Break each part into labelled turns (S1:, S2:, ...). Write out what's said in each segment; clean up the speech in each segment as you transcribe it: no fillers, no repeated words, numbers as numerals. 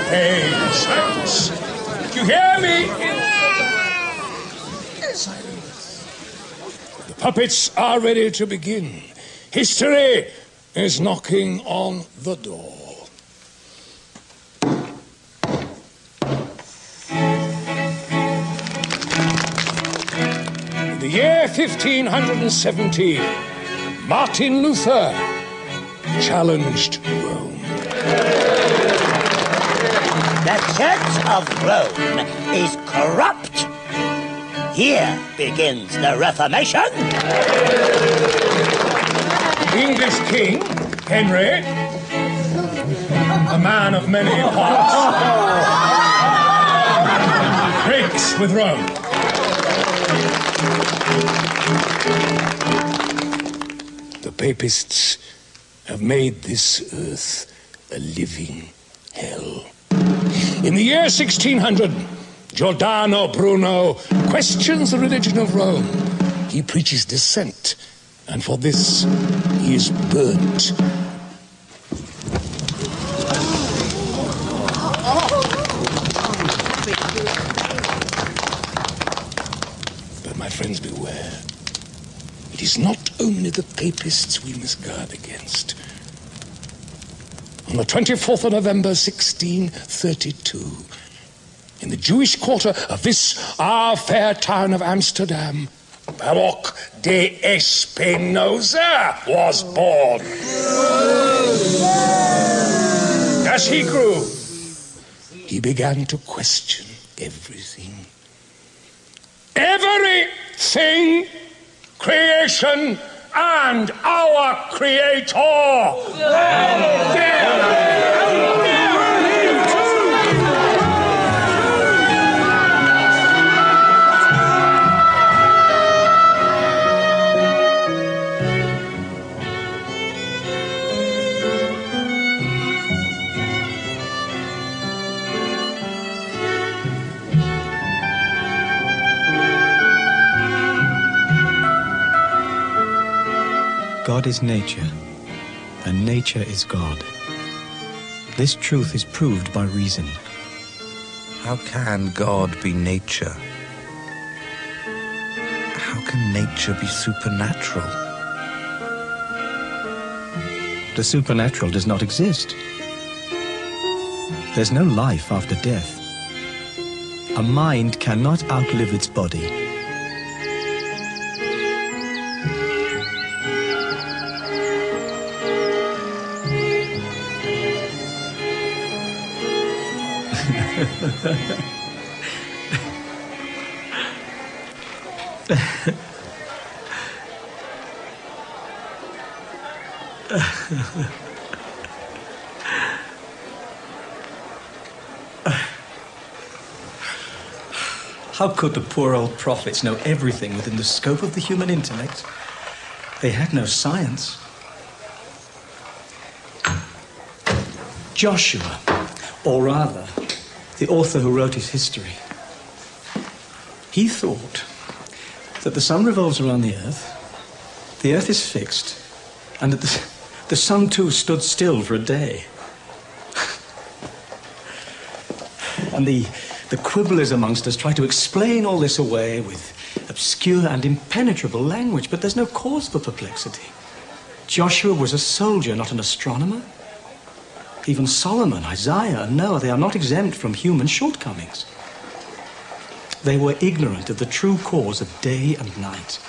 S1: Hey, silence. Do you hear me? Silence. The puppets are ready to begin. History is knocking on the door. In the year 1517, Martin Luther challenged Rome.
S2: The Church of Rome is corrupt. Here begins the Reformation.
S1: English King Henry, a man of many parts, breaks with Rome. The Papists have made this earth a living hell. In the year 1600, Giordano Bruno questions the religion of Rome. He preaches dissent, and for this he is burnt. But my friends, beware. It is not only the Papists we must guard against. On the 24th of November, 1632, in the Jewish quarter of this our fair town of Amsterdam, Baruch de Espinoza was born. As he grew, he began to question everything. Everything, creation, and our Creator.
S3: God is nature, and nature is God. This truth is proved by reason.
S4: How can God be nature? How can nature be supernatural?
S3: The supernatural does not exist. There's no life after death. A mind cannot outlive its body.
S5: How could the poor old prophets know everything within the scope of the human intellect? They had no science. Joshua, or rather, the author who wrote his history, he thought that the sun revolves around the earth is fixed, and that the sun too stood still for a day. And the quibblers amongst us try to explain all this away with obscure and impenetrable language, but there's no cause for perplexity. Joshua was a soldier, not an astronomer. Even Solomon, Isaiah, and Noah, they are not exempt from human shortcomings. They were ignorant of the true cause of day and night.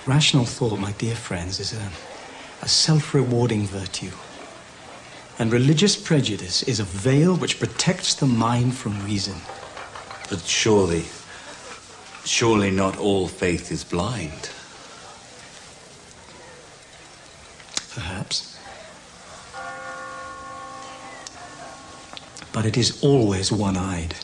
S5: Rational thought, my dear friends, is a self-rewarding virtue. And religious prejudice is a veil which protects the mind from reason.
S4: But surely not all faith is blind.
S5: Perhaps. But it is always one-eyed.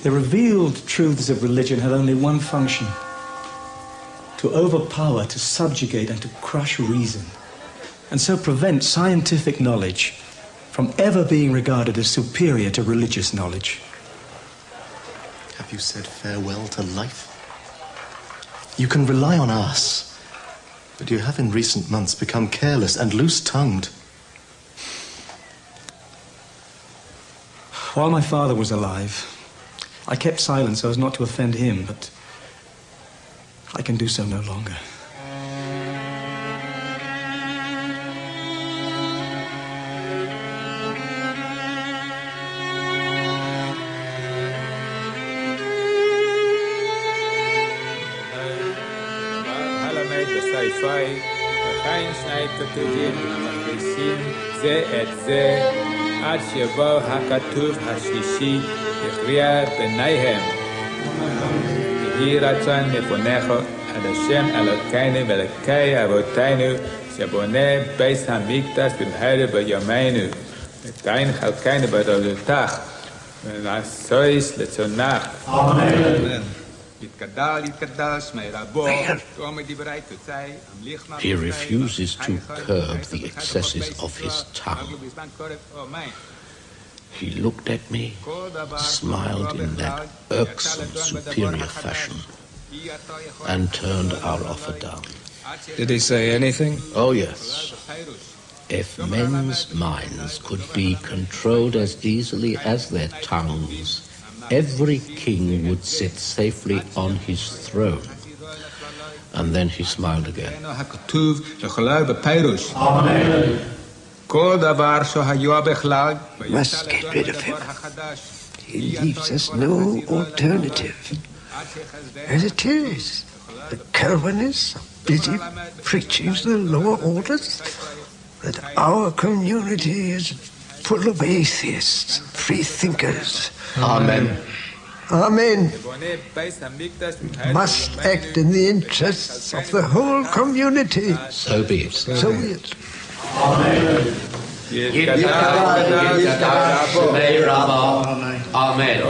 S5: The revealed truths of religion have only one function: to overpower, to subjugate, and to crush reason. and so prevent scientific knowledge from ever being regarded as superior to religious knowledge.
S6: Have you said farewell to life? You can rely on us, but you have in recent months become careless and loose-tongued.
S5: While my father was alive, I kept silent so as not to offend him, but I can do so no longer.
S7: עד שיבוא הכתוב השלישי יכריע ביניהם. יהי רצון לפניך על השם אלוקינו ואלוקי אבותינו שבונה בית המקדש במהרה בימינו. ותן חלקנו בדולתך ונעשויס לצונך. אמן.
S1: He refuses to curb the excesses of his tongue. He looked at me, smiled in that irksome, superior fashion, and turned our offer down.
S8: Did he say anything?
S1: Oh, yes. If men's minds could be controlled as easily as their tongues, every king would sit safely on his throne. And then he smiled again.
S7: Amen.
S9: Must get rid of him. He leaves us no alternative. As it is, the Calvinists are busy preaching to the lower orders that our community is full of atheists, free thinkers.
S1: Amen.
S9: Amen. Must act in the interests of the whole community.
S1: So be it.
S9: So be it.
S1: Amen. Amen.